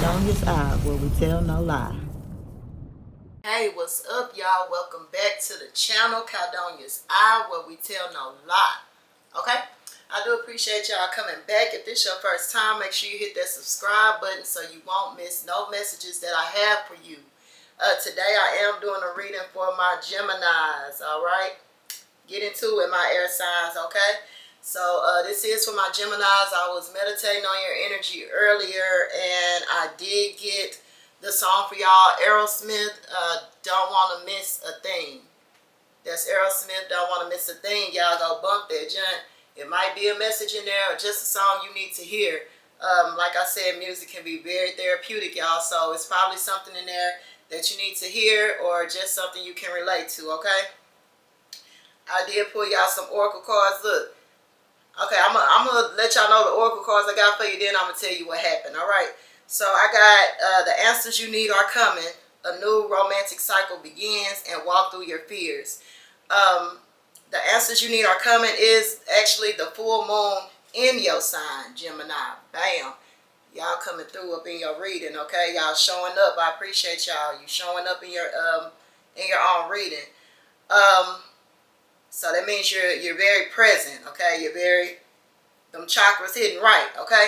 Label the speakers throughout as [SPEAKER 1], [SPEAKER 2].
[SPEAKER 1] Caldonya'Z eye, where we tell no lie.
[SPEAKER 2] Hey, what's up, y'all? Welcome back to the channel, Caldonya'Z eye, where we tell no lie. Okay? I do appreciate y'all coming back. If this is your first time, make sure you hit that subscribe button so you won't miss no messages that I have for you. Today I am doing a reading for my Geminis, alright? Get into it, my air signs, okay? So this is for my Geminis. I was meditating on your energy earlier, and I did get the song for y'all, Aerosmith, Don't Want to Miss a Thing. That's Aerosmith, Don't Want to Miss a Thing. Y'all go bump that joint. It might be a message in there or just a song you need to hear. Like I said, music can be very therapeutic, y'all. So it's probably something in there that you need to hear or just something you can relate to, okay? I did pull y'all some oracle cards. Look. Okay, I'm gonna let y'all know the oracle cards I got for you. Then I'm going to tell you what happened, all right? So I got the answers you need are coming. A new romantic cycle begins and walk through your fears. The answers you need are coming is actually the full moon in your sign, Gemini. Bam. Y'all coming through up in your reading, okay? Y'all showing up. I appreciate y'all. You showing up in your own reading. So that means you're very present, okay? You're very, them chakras hitting right, okay?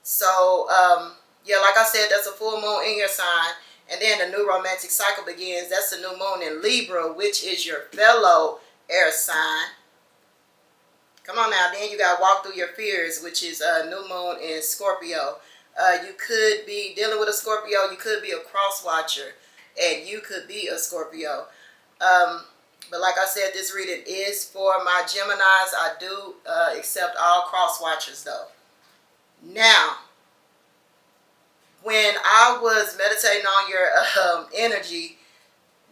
[SPEAKER 2] So, yeah, like I said, that's a full moon in your sign. And then the new romantic cycle begins. That's the new moon in Libra, which is your fellow air sign. Come on now. Then you got to walk through your fears, which is a new moon in Scorpio. You could be dealing with a Scorpio. You could be a cross watcher, and you could be a Scorpio. But like I said, this reading is for my Geminis. I do accept all cross watchers, though. Now, when I was meditating on your energy,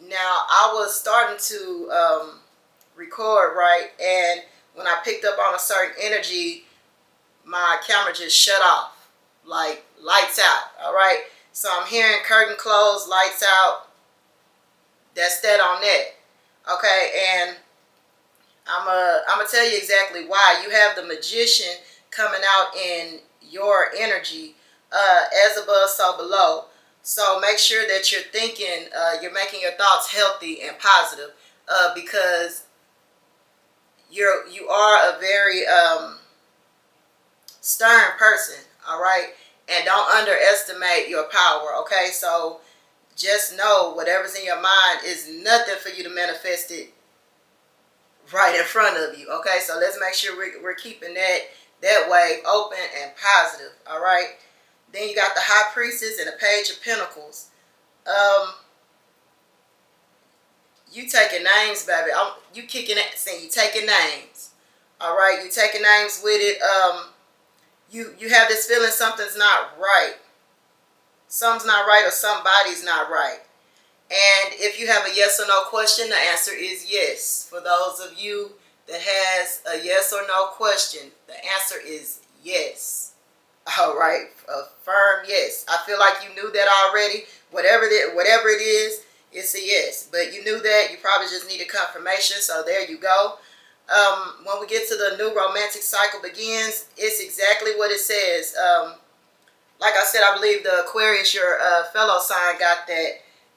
[SPEAKER 2] now I was starting to record, right? And when I picked up on a certain energy, my camera just shut off, like lights out, all right? So I'm hearing curtain closed, lights out. That's that on that. Okay, and I'm gonna tell you exactly why. You have the Magician coming out in your energy, as above, so below. So make sure that you're thinking, you're making your thoughts healthy and positive, because you are a very stern person, all right? And don't underestimate your power, okay? So just know whatever's in your mind is nothing for you to manifest it right in front of you, okay? So let's make sure we're keeping that wave open and positive, all right? Then you got the High Priestess and the Page of Pentacles. You taking names, baby. You kicking ass and you taking names, all right? You taking names with it. You have this feeling something's not right. Something's not right or somebody's not right. And if you have a yes or no question, the answer is yes. For those of you that has a yes or no question, the answer is yes. All right, a firm yes. I feel like you knew that already. Whatever it is, it's a yes. But you knew that. You probably just needed confirmation. So there you go. When we get to the new romantic cycle begins, it's exactly what it says. Like I said, I believe the Aquarius, your fellow sign, got that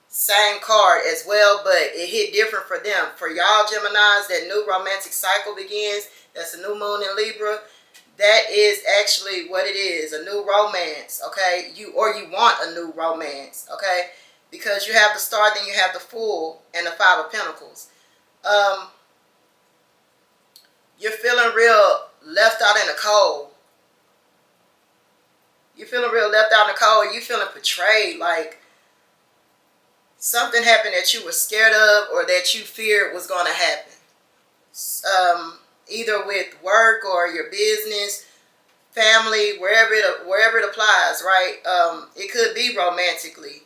[SPEAKER 2] same card as well, but it hit different for them. For y'all Geminis, that new romantic cycle begins. That's a new moon in Libra. That is actually what it is, a new romance, okay? You want a new romance, okay? Because you have the Star, then you have the Fool, and the Five of Pentacles. You're feeling real left out in the cold. You're feeling real left out in the cold. You're feeling betrayed, like something happened that you were scared of or that you feared was going to happen. Either with work or your business, family, wherever it applies, right? It could be romantically.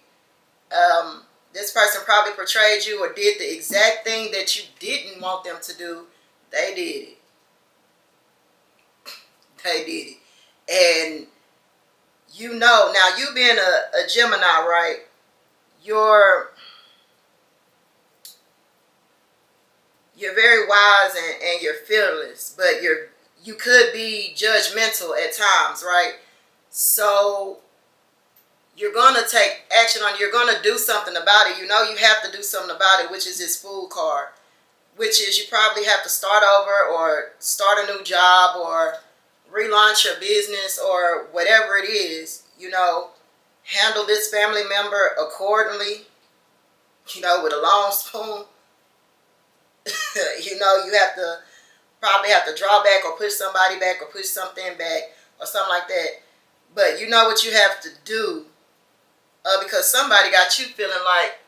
[SPEAKER 2] This person probably portrayed you or did the exact thing that you didn't want them to do. They did it. They did it. And you know, now you being a Gemini, right? You're very wise and you're fearless, but you could be judgmental at times, right? So you're going to take action on it. You're going to do something about it. You know you have to do something about it, which is this Fool card. Which is you probably have to start over or start a new job or relaunch your business or whatever it is. You know, handle this family member accordingly. You know, with a long spoon. You know, you have to probably have to draw back or push somebody back or push something back or something like that. But you know what you have to do because somebody got you feeling like,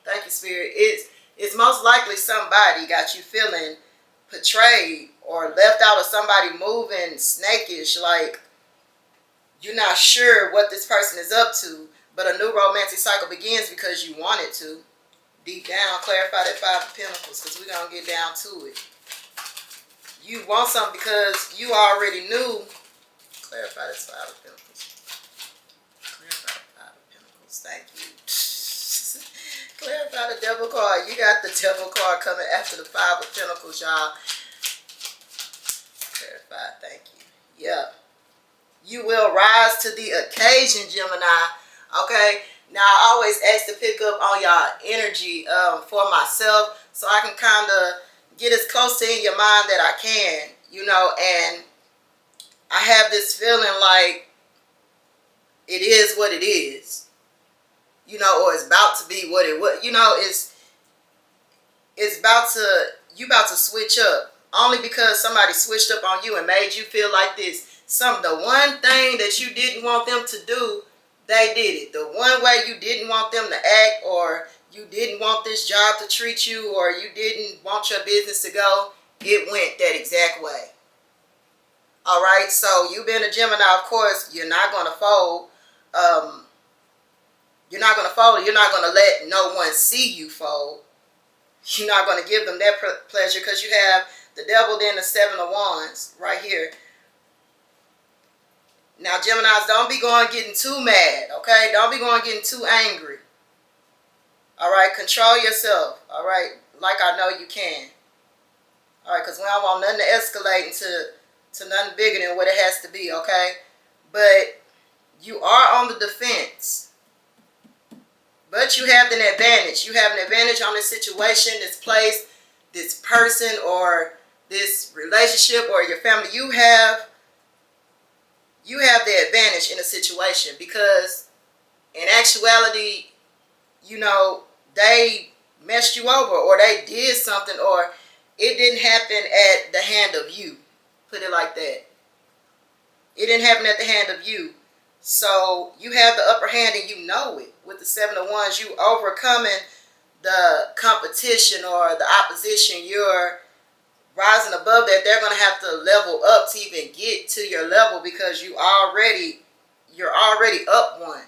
[SPEAKER 2] thank you, Spirit, it's most likely somebody got you feeling betrayed or left out, or somebody moving snakish, like you're not sure what this person is up to, but a new romantic cycle begins because you want it to. Deep down, clarify that Five of Pentacles, because we're going to get down to it. You want something because you already knew. Clarify this Five of Pentacles. Clarify the Five of Pentacles. Thank you. Clarify the Devil card. You got the Devil card coming after the Five of Pentacles, y'all. Clarify. Thank you. Yeah. You will rise to the occasion, Gemini. Okay. Now, I always ask to pick up on y'all energy for myself so I can kind of get as close to in your mind that I can, you know, and I have this feeling like it is what it is. You know, or it's about to be what it was. You know, it's about to, you about to switch up. Only because somebody switched up on you and made you feel like this. The one thing that you didn't want them to do, they did it. The one way you didn't want them to act, or you didn't want this job to treat you, or you didn't want your business to go, it went that exact way. All right, so you being a Gemini, of course, you're not going to fold. You're not going to fold. You're not going to let no one see you fold. You're not going to give them that pleasure because you have the Devil, then the Seven of Wands right here. Now, Geminis, don't be going getting too mad, okay? Don't be going getting too angry. All right, control yourself, all right? Like I know you can. All right, because we don't want nothing to escalate into nothing bigger than what it has to be, okay? But you are on the defense. But you have an advantage. You have an advantage on this situation, this place, this person, or this relationship, or your family. You have the advantage in a situation because in actuality, you know, they messed you over, or they did something, or it didn't happen at the hand of you. Put it like that. It didn't happen at the hand of you. So you have the upper hand and you know it. With the Seven of Wands, you overcoming the competition or the opposition. You're rising above that. They're going to have to level up to even get to your level because you're already up one.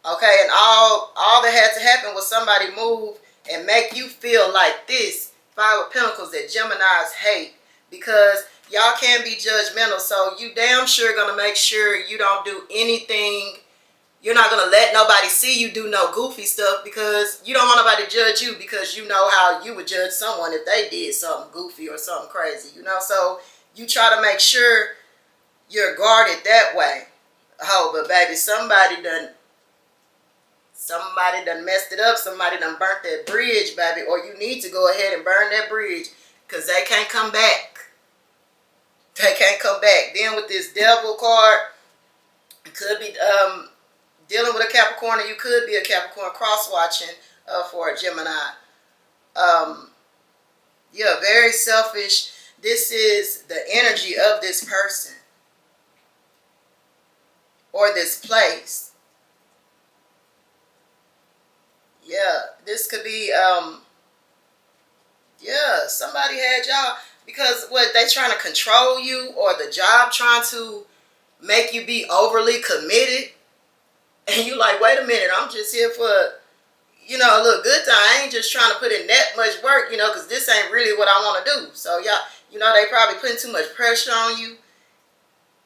[SPEAKER 2] Okay, and all that had to happen was somebody move and make you feel like this. Five of Pentacles that Geminis hate because y'all can't be judgmental. So you damn sure going to make sure you don't do anything. You're not going to let nobody see you do no goofy stuff because you don't want nobody to judge you because you know how you would judge someone if they did something goofy or something crazy, you know. So you try to make sure you're guarded that way. Oh, but baby, somebody done messed it up. Somebody done burnt that bridge, baby. Or you need to go ahead and burn that bridge because they can't come back. They can't come back. Then with this Devil card, it could be dealing with a Capricorn, or you could be a Capricorn cross-watching for a Gemini. Yeah, very selfish. This is the energy of this person or this place. Yeah, this could be, yeah, somebody had y'all, because what, they trying to control you, or the job trying to make you be overly committed. And you like, wait a minute, I'm just here for, you know, a little good time. I ain't just trying to put in that much work, you know, because this ain't really what I want to do. So, y'all, you know, they probably putting too much pressure on you.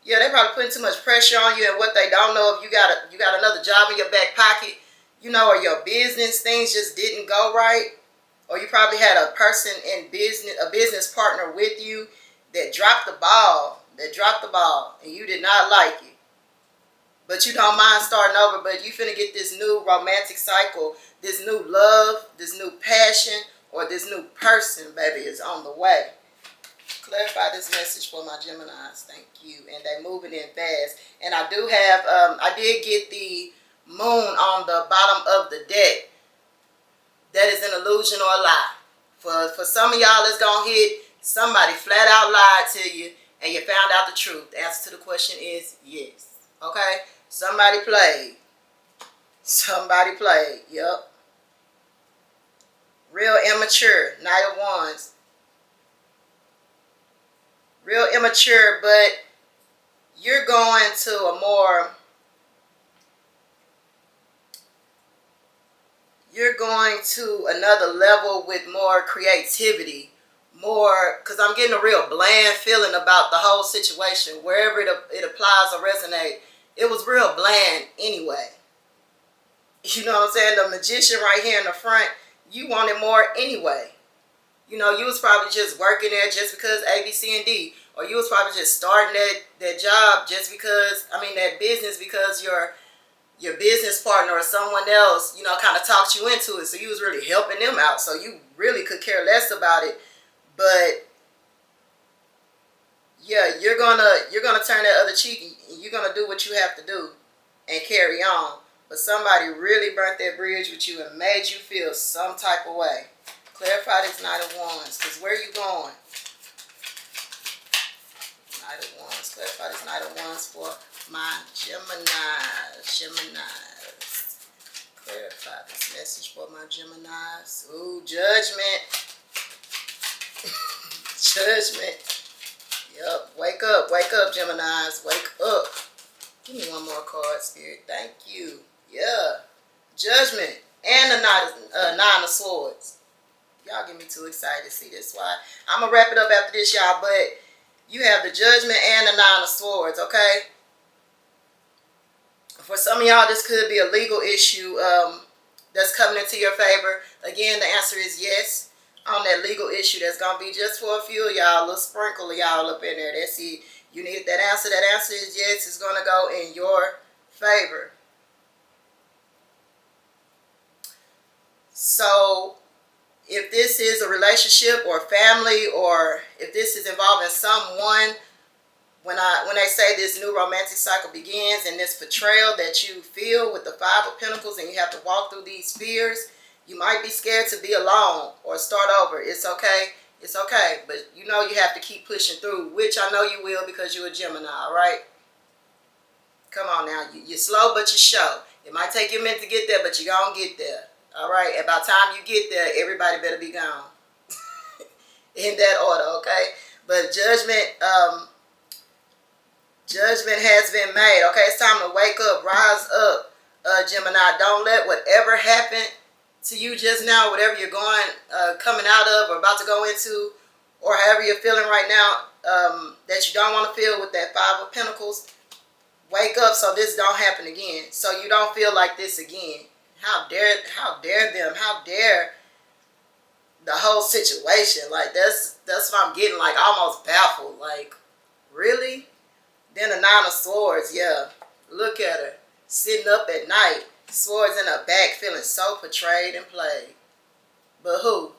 [SPEAKER 2] Yeah, they probably putting too much pressure on you, and what they don't know, if you got another job in your back pocket, you know, or your business, things just didn't go right. Or you probably had a person in business, a business partner with you that dropped the ball, and you did not like it. but you don't mind starting over. But you finna get this new romantic cycle, this new love, this new passion, or this new person, baby, is on the way. Clarify this message for my Geminis. Thank you. And they moving in fast. And I do have, I did get the moon on the bottom of the deck. That is an illusion or a lie. For some of y'all, it's going to hit. Somebody flat out lied to you and you found out the truth. The answer to the question is yes. Okay? Somebody played. Somebody played. Yep. Real immature. Knight of Wands. Real immature, but you're going to a more... You're going to another level with more creativity. More, because I'm getting a real bland feeling about the whole situation. Wherever it applies or resonates, it was real bland anyway. You know what I'm saying? The magician right here in the front, you wanted more anyway. You know, you was probably just working there just because A, B, C, and D. Or you was probably just starting that job just because, I mean, that business because your business partner or someone else, you know, kind of talked you into it. So you was really helping them out. So you really could care less about it. But yeah, you're gonna turn that other cheek. You're gonna do what you have to do and carry on. But somebody really burnt that bridge with you and made you feel some type of way. Clarify this Knight of Wands, because where are you going? Knight of Wands. Clarify this Knight of Wands for my Geminis. Geminis. Clarify this message for my Geminis. Ooh, judgment. Judgment. Yep. Wake up, Geminis. Wake up. Give me one more card, Spirit. Thank you. Yeah. Judgment. And the Nine of Swords. Y'all get me too excited to see this. Why? I'm going to wrap it up after this, y'all. But you have the Judgment and the Nine of Swords, okay? For some of y'all, this could be a legal issue that's coming into your favor. Again, the answer is yes. On that legal issue, that's going to be just for a few of y'all, a little sprinkle of y'all up in there. That's it. You needed that answer. That answer is yes. It's going to go in your favor. So, if this is a relationship or family, or if this is involving someone, when they say this new romantic cycle begins and this betrayal that you feel with the Five of Pentacles and you have to walk through these fears, you might be scared to be alone or start over. It's okay. It's okay. But you know you have to keep pushing through, which I know you will because you're a Gemini, all right? Come on now. You're slow, but you're sure. It might take you a minute to get there, but you're going to get there. All right? And by the time you get there, everybody better be gone. In that order, okay? But judgment has been made. Okay, it's time to wake up. Rise up, Gemini. Don't let whatever happened to you just now, whatever you're coming out of or about to go into, or however you're feeling right now, that you don't want to feel with that Five of Pentacles, wake up so this don't happen again. So you don't feel like this again. How dare them? How dare the whole situation? Like that's what I'm getting, like almost baffled. Like, really? Then the Nine of Swords, yeah. Look at her. Sitting up at night. Swords in her back, feeling so betrayed and played. But who?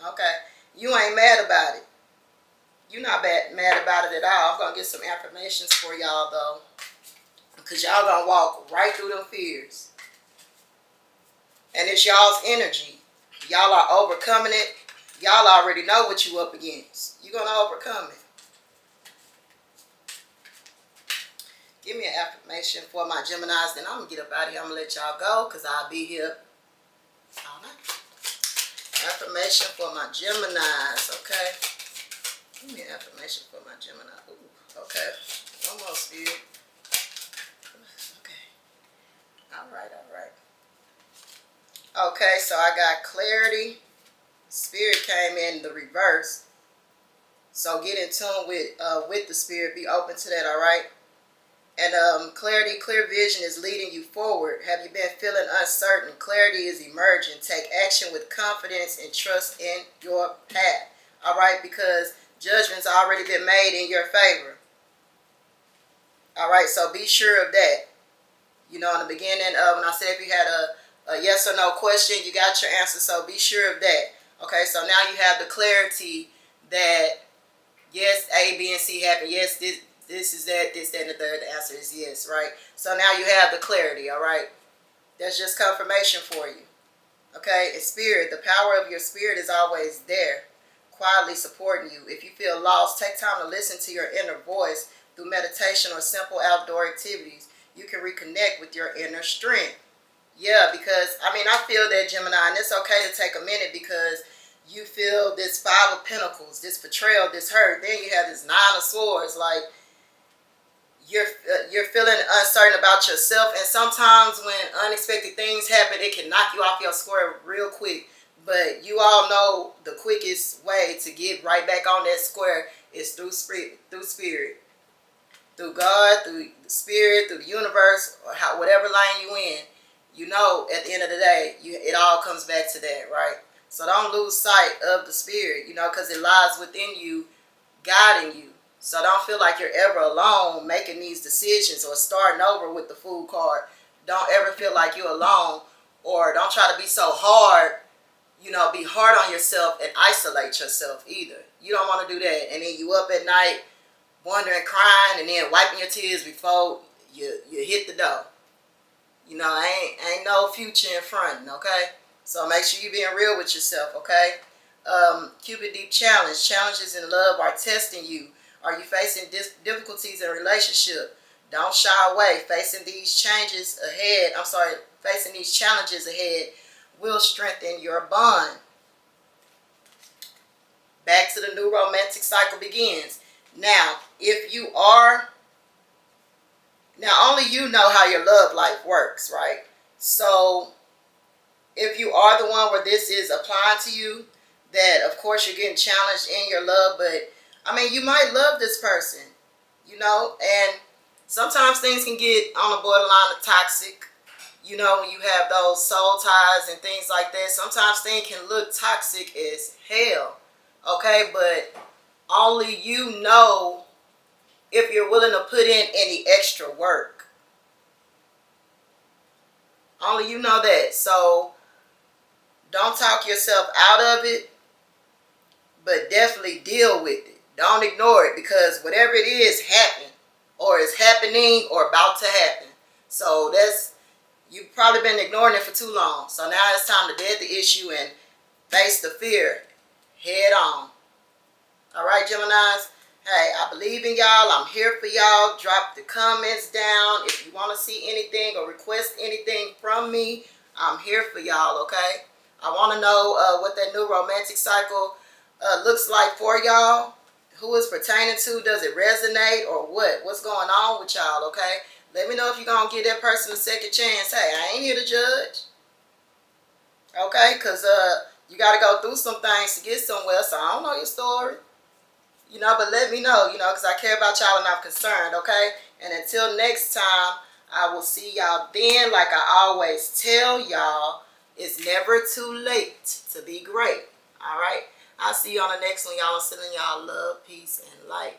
[SPEAKER 2] Okay. You ain't mad about it. You're not mad about it at all. I'm going to get some affirmations for y'all, though. Because y'all going to walk right through them fears. And it's y'all's energy. Y'all are overcoming it. Y'all already know what you up against. You're going to overcome it. Give me an affirmation for my Geminis, then I'm going to get up out of here. I'm going to let y'all go because I'll be here all night. Affirmation for my Geminis, okay? Give me an affirmation for my Gemini. Ooh, okay. One more, Spirit. Okay. All right. Okay, so I got clarity. Spirit came in the reverse. So get in tune with the Spirit. Be open to that, all right? And clarity, clear vision is leading you forward. Have you been feeling uncertain? Clarity is emerging. Take action with confidence and trust in your path. All right, because judgment's already been made in your favor. All right, so be sure of that. You know, in the beginning, when I said if you had a yes or no question, you got your answer. So be sure of that. Okay, so now you have the clarity that yes, A, B, and C happen. Yes, this is that, this, that, and the third. The answer is yes, right? So now you have the clarity, all right? That's just confirmation for you. Okay, and spirit, the power of your spirit is always there, quietly supporting you. If you feel lost, take time to listen to your inner voice through meditation or simple outdoor activities. You can reconnect with your inner strength. Yeah, because, I mean, I feel that, Gemini, and it's okay to take a minute because you feel this Five of Pentacles, this betrayal, this hurt. Then you have this Nine of Swords. Like, you're feeling uncertain about yourself, and sometimes when unexpected things happen, it can knock you off your square real quick. But you all know the quickest way to get right back on that square is through spirit, through God, through the spirit, through the universe, or whatever line you in. You know, at the end of the day, it all comes back to that, right? So don't lose sight of the spirit, you know, because it lies within you, guiding you. So don't feel like you're ever alone making these decisions or starting over with the Fool card. Don't ever feel like you're alone, or don't try to be so hard, you know, be hard on yourself and isolate yourself either. You don't want to do that. And then you up at night wondering, crying, and then wiping your tears before you hit the door. You know, ain't no future in front, okay? So make sure you're being real with yourself, okay? Cupid Deep Challenge. Challenges in love are testing you. Are you facing difficulties in a relationship? Don't shy away. Facing these challenges ahead will strengthen your bond. Back to the new romantic cycle begins. Now, only you know how your love life works, right? So, if you are the one where this is applying to you, that of course you're getting challenged in your love, but I mean, you might love this person, you know, and sometimes things can get on the borderline of toxic, you know, when you have those soul ties and things like that. Sometimes things can look toxic as hell, okay, but only you know if you're willing to put in any extra work. Only you know that. So don't talk yourself out of it, but definitely deal with it. Don't ignore it, because whatever it is happened, or is happening, or about to happen. So you've probably been ignoring it for too long. So now it's time to dead the issue and face the fear head on. All right, Geminis? Hey, I believe in y'all. I'm here for y'all. Drop the comments down. If you want to see anything or request anything from me, I'm here for y'all, okay? I want to know what that new romantic cycle looks like for y'all. Who it's pertaining to. Does it resonate or what? What's going on with y'all, okay? Let me know if you're going to give that person a second chance. Hey, I ain't here to judge. Okay? Because you got to go through some things to get somewhere. So I don't know your story. You know, but let me know, you know, because I care about y'all and I'm concerned, okay? And until next time, I will see y'all then. Like I always tell y'all, it's never too late to be great, all right? I'll see you on the next one, y'all. I'm sending y'all love, peace, and light.